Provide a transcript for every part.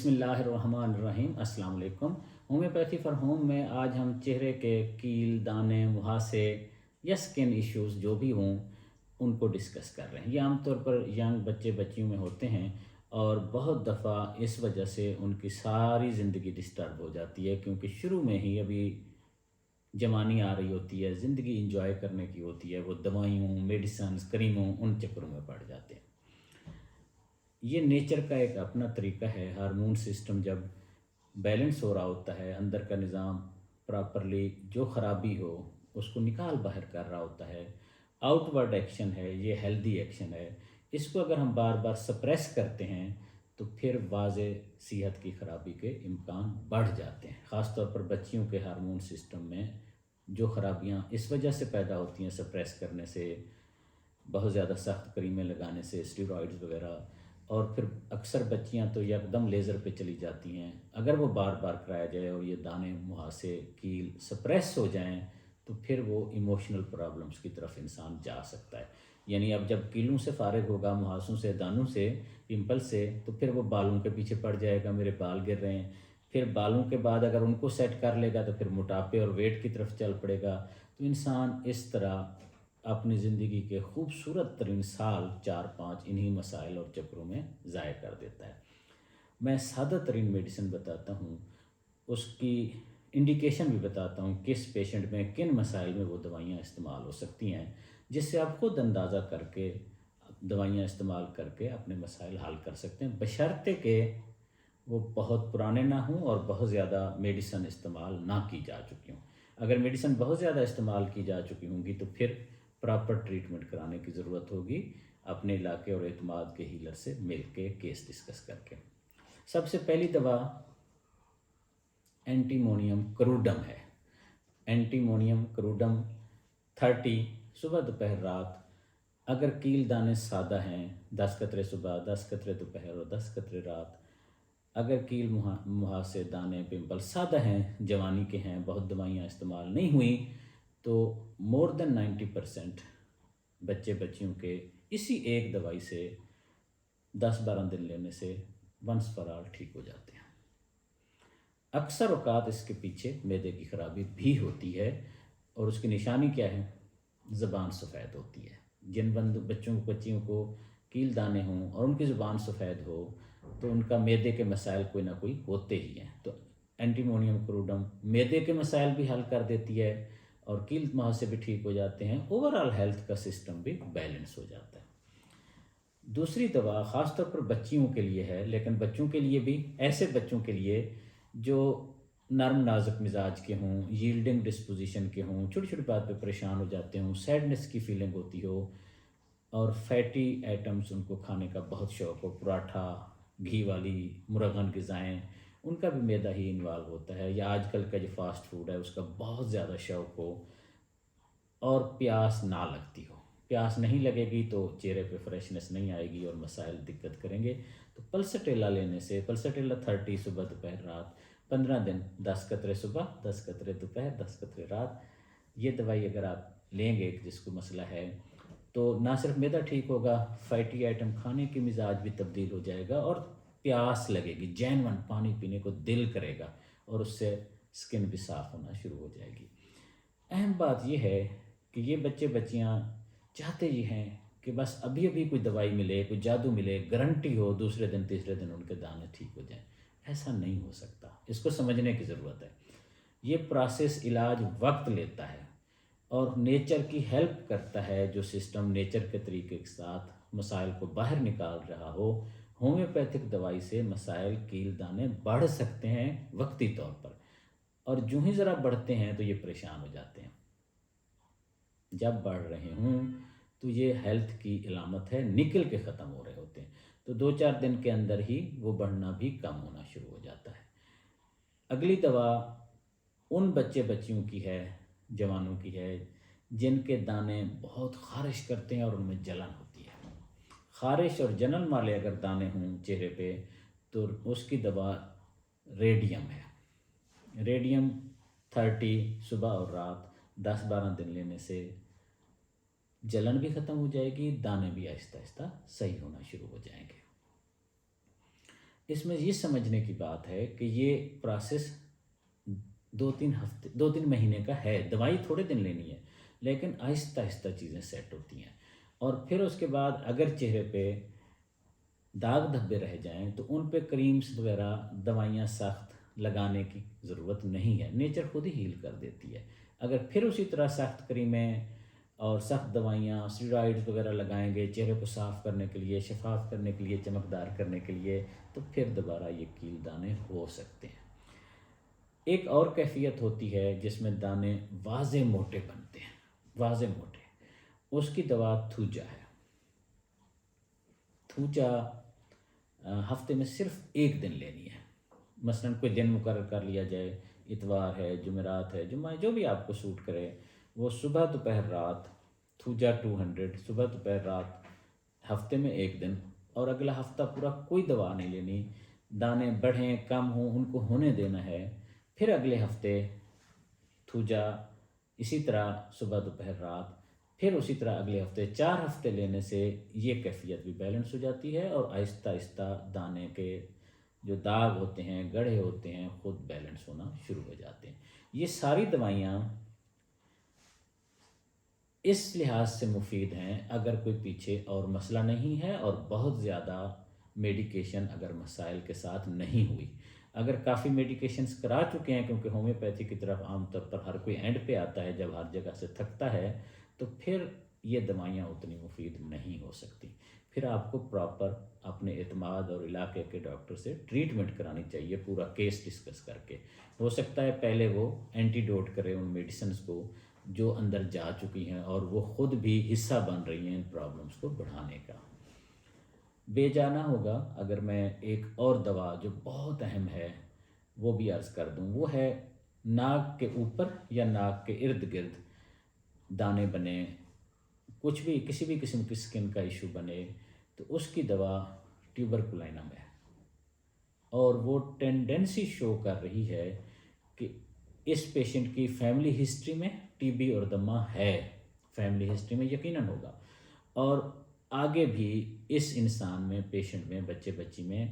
बिस्मिल्लाहिर्रहमानिर्रहीम। अस्सलाम वालेकुम। होम्योपैथी फॉर होम में आज हम चेहरे के कील, दाने, मुहासे या स्किन इश्यूज़ जो भी हों उनको डिस्कस कर रहे हैं। ये आमतौर पर यंग बच्चे बच्चियों में होते हैं और बहुत दफ़ा इस वजह से उनकी सारी ज़िंदगी डिस्टर्ब हो जाती है, क्योंकि शुरू में ही अभी जवानी आ रही होती है, ज़िंदगी इंजॉय करने की होती है, वो दवाइयों, मेडिसन्स, क्रीमों उन चक्करों में पड़ जाते हैं। ये नेचर का एक अपना तरीका है। हार्मोन सिस्टम जब बैलेंस हो रहा होता है, अंदर का निज़ाम प्रॉपरली, जो ख़राबी हो उसको निकाल बाहर कर रहा होता है। आउटवर्ड एक्शन है, ये हेल्दी एक्शन है। इसको अगर हम बार बार सप्रेस करते हैं तो फिर वाज़े सेहत की ख़राबी के इम्कान बढ़ जाते हैं। ख़ास तौर पर बच्चियों के हार्मोन सिस्टम में जो ख़राबियाँ इस वजह से पैदा होती हैं, सप्रेस करने से, बहुत ज़्यादा सख्त क्रीमें लगाने से, स्टेरॉइड्स वगैरह, और फिर अक्सर बच्चियां तो एकदम लेज़र पे चली जाती हैं। अगर वो बार बार कराया जाए और ये दाने, मुहासे, कील सप्रेस हो जाएं तो फिर वो इमोशनल प्रॉब्लम्स की तरफ इंसान जा सकता है। यानी अब जब कीलों से फारिग होगा, मुहासों से, दानों से, पिंपल से, तो फिर वो बालों के पीछे पड़ जाएगा, मेरे बाल गिर रहे हैं। फिर बालों के बाद अगर उनको सेट कर लेगा तो फिर मोटापे और वेट की तरफ चल पड़ेगा। तो इंसान इस तरह अपनी ज़िंदगी के खूबसूरत तरीन साल 4-5 इन्हीं मसाइल और चक्रों में ज़ाय कर देता है। मैं सादा तरीन मेडिसिन बताता हूँ, उसकी इंडिकेशन भी बताता हूँ, किस पेशेंट में, किन मसाइल में वो दवाइयाँ इस्तेमाल हो सकती हैं, जिससे आप खुद अंदाज़ा करके दवाइयाँ इस्तेमाल करके अपने मसाइल हल कर सकते हैं, बशर्ते कि वो बहुत पुराने ना हों और बहुत ज़्यादा मेडिसिन इस्तेमाल ना की जा चुकी हों। अगर मेडिसिन बहुत ज़्यादा इस्तेमाल की जा चुकी होंगी तो फिर प्रॉपर ट्रीटमेंट कराने की ज़रूरत होगी, अपने इलाके और एतमाद के हीलर से मिल के केस डिस्कस करके। सबसे पहली दवा एंटीमोनियम क्रूडम है। एंटीमोनियम क्रूडम 30 सुबह, दोपहर, रात। अगर कील दाने सादा हैं, 10 कतरे सुबह, 10 कतरे दोपहर और 10 कतरे रात। अगर कील, मुहासे, दाने, पिंपल सादा हैं, जवानी के हैं, बहुत दवाइयाँ इस्तेमाल नहीं हुई, तो मोर देन 90% बच्चे बच्चियों के इसी एक दवाई से 10-12 दिन लेने से वंस फॉर ऑल ठीक हो जाते हैं। अक्सर औकात इसके पीछे मैदे की खराबी भी होती है, और उसकी निशानी क्या है? ज़बान सफ़ेद होती है। जिन बच्चों बच्चियों को कील दाने हों और उनकी ज़ुबान सफ़ेद हो तो उनका मैदे के मसाइल कोई ना कोई होते ही हैं। तो एंटीमोनियम क्रूडम मैदे के मसाइल भी हल कर देती है और कील मुहासे भी ठीक हो जाते हैं, ओवरऑल हेल्थ का सिस्टम भी बैलेंस हो जाता है। दूसरी दवा ख़ास तौर पर बच्चियों के लिए है, लेकिन बच्चों के लिए भी, ऐसे बच्चों के लिए जो नरम नाजुक मिजाज के हों, यील्डिंग डिस्पोजिशन के हों, छोटी छोटी बात पे परेशान हो जाते हों, सैडनेस की फीलिंग होती हो, और फैटी आइटम्स उनको खाने का बहुत शौक़ हो, पराठा, घी वाली मुरगन ग़िज़ाएँ, उनका भी मैदा ही इन्वॉल्व होता है, या आजकल का जो फास्ट फूड है उसका बहुत ज़्यादा शौक़ हो, और प्यास ना लगती हो। प्यास नहीं लगेगी तो चेहरे पे फ्रेशनेस नहीं आएगी और मसाइल दिक्कत करेंगे। तो पल्सटेला लेने से, पल्सटेला 30 सुबह, दोपहर, रात, 15 दिन, 10 कतरे सुबह, 10 कतरे दोपहर, 10 कतरे रात। ये दवाई अगर आप लेंगे, जिसको मसला है, तो ना सिर्फ मैदा ठीक होगा, फैटी आइटम खाने की मिजाज भी तब्दील हो जाएगा और प्यास लगेगी, जेन्युइन पानी पीने को दिल करेगा, और उससे स्किन भी साफ़ होना शुरू हो जाएगी। अहम बात यह है कि ये बच्चे बच्चियाँ चाहते ये हैं कि बस अभी अभी कोई दवाई मिले, कोई जादू मिले, गारंटी हो दूसरे दिन तीसरे दिन उनके दाने ठीक हो जाएं। ऐसा नहीं हो सकता, इसको समझने की ज़रूरत है। ये प्रोसेस, इलाज वक्त लेता है और नेचर की हेल्प करता है। जो सिस्टम नेचर के तरीके के साथ मसाइल को बाहर निकाल रहा हो, होम्योपैथिक दवाई से मसाइल, कील, दाने बढ़ सकते हैं वक्ती तौर पर, और जो ही ज़रा बढ़ते हैं तो ये परेशान हो जाते हैं। जब बढ़ रहे हों तो ये हेल्थ की इलामत है, निकल के ख़त्म हो रहे होते हैं, तो 2-4 दिन के अंदर ही वो बढ़ना भी कम होना शुरू हो जाता है। अगली दवा उन बच्चे बच्चियों की है, जवानों की है, जिनके दाने बहुत ख़ारिश करते हैं और उनमें जलन होती है। ख़ारिश और जलन वाले अगर दाने हों चेहरे पे तो उसकी दवा रेडियम है। रेडियम 30 सुबह और रात 10-12 दिन लेने से जलन भी ख़त्म हो जाएगी, दाने भी आहिस्ता आहिस्ता सही होना शुरू हो जाएंगे। اس میں یہ سمجھنے کی بات ہے کہ یہ پروسیس 2-3 مہینے کا ہے، دوائی تھوڑے دن لینی ہے، لیکن آہستہ آہستہ چیزیں سیٹ ہوتی ہیں، اور پھر اس کے بعد اگر چہرے پہ داغ دھبے رہ جائیں تو ان پہ کریمز وغیرہ دوائیاں سخت لگانے کی ضرورت نہیں ہے، نیچر خود ہی ہیل کر دیتی ہے۔ اگر پھر اسی طرح سخت کریمیں اور سخت دوائیاں اسٹیرائڈز وغیرہ لگائیں گے چہرے کو صاف کرنے کے لیے، شفاف کرنے کے لیے، چمکدار کرنے کے لیے، تو پھر دوبارہ یہ کیل دانے ہو سکتے ہیں۔ ایک اور کیفیت ہوتی ہے جس میں دانے واضح موٹے بنتے ہیں، واضح موٹے، اس کی دوا تھوجا ہے۔ تھوجا ہفتے میں صرف 1 دن لینی ہے، مثلاً کوئی دن مقرر کر لیا جائے، اتوار ہے، جمعرات ہے، جمعہ، جو بھی آپ کو سوٹ کرے، وہ صبح دوپہر رات تھوجا 200، صبح دوپہر رات، ہفتے میں 1 دن، اور اگلا ہفتہ پورا کوئی دوا نہیں لینی، دانے بڑھیں کم ہوں ان کو ہونے دینا ہے، پھر اگلے ہفتے تھوجا اسی طرح صبح دوپہر رات، پھر اسی طرح اگلے ہفتے، 4 ہفتے لینے سے یہ کیفیت بھی بیلنس ہو جاتی ہے، اور آہستہ آہستہ دانے کے جو داغ ہوتے ہیں، گڑھے ہوتے ہیں، خود بیلنس ہونا شروع ہو جاتے ہیں۔ یہ ساری دوائیاں اس لحاظ سے مفید ہیں اگر کوئی پیچھے اور مسئلہ نہیں ہے، اور بہت زیادہ میڈیکیشن اگر مسائل کے ساتھ نہیں ہوئی۔ اگر کافی میڈیکیشنز کرا چکے ہیں، کیونکہ ہومیوپیتھی کی طرف عام طور پر ہر کوئی اینڈ پہ آتا ہے جب ہر جگہ سے تھکتا ہے، تو پھر یہ دوائیاں اتنی مفید نہیں ہو سکتی، پھر آپ کو پراپر اپنے اعتماد اور علاقے کے ڈاکٹر سے ٹریٹمنٹ کرانی چاہیے، پورا کیس ڈسکس کر کے۔ ہو سکتا ہے پہلے وہ اینٹی ڈوٹ کرے ان میڈیسنز کو جو اندر جا چکی ہیں، اور وہ خود بھی حصہ بن رہی ہیں ان پرابلمس کو بڑھانے کا۔ بے جانا ہوگا اگر میں ایک اور دوا جو بہت اہم ہے وہ بھی عرض کر دوں، وہ ہے ناک کے اوپر یا ناک کے ارد گرد دانے بنے، کچھ بھی کسی بھی قسم کی سکن کا ایشو بنے، تو اس کی دوا ٹیوبرکلائنم ہے، اور وہ ٹینڈنسی شو کر رہی ہے کہ اس پیشنٹ کی فیملی ہسٹری میں ٹی بی اور دمہ ہے، فیملی ہسٹری میں یقیناً ہوگا، اور آگے بھی اس انسان میں، پیشنٹ میں، بچے بچی میں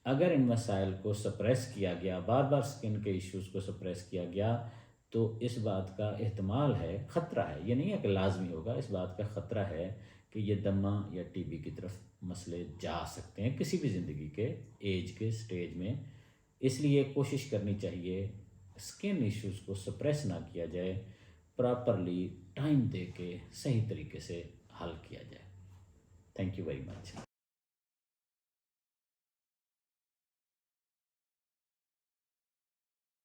اگر ان مسائل کو سپریس کیا گیا، بار بار سکن کے ایشوز کو سپریس کیا گیا، تو اس بات کا احتمال ہے، خطرہ ہے، یہ نہیں ہے کہ لازمی ہوگا، اس بات کا خطرہ ہے کہ یہ دمہ یا ٹی بی کی طرف مسئلے جا سکتے ہیں کسی بھی زندگی کے ایج کے سٹیج میں۔ اس لیے کوشش کرنی چاہیے سکن ایشوز کو سپریس نہ کیا جائے، پراپرلی ٹائم دے کے صحیح طریقے سے حل کیا جائے۔ Thank you very much.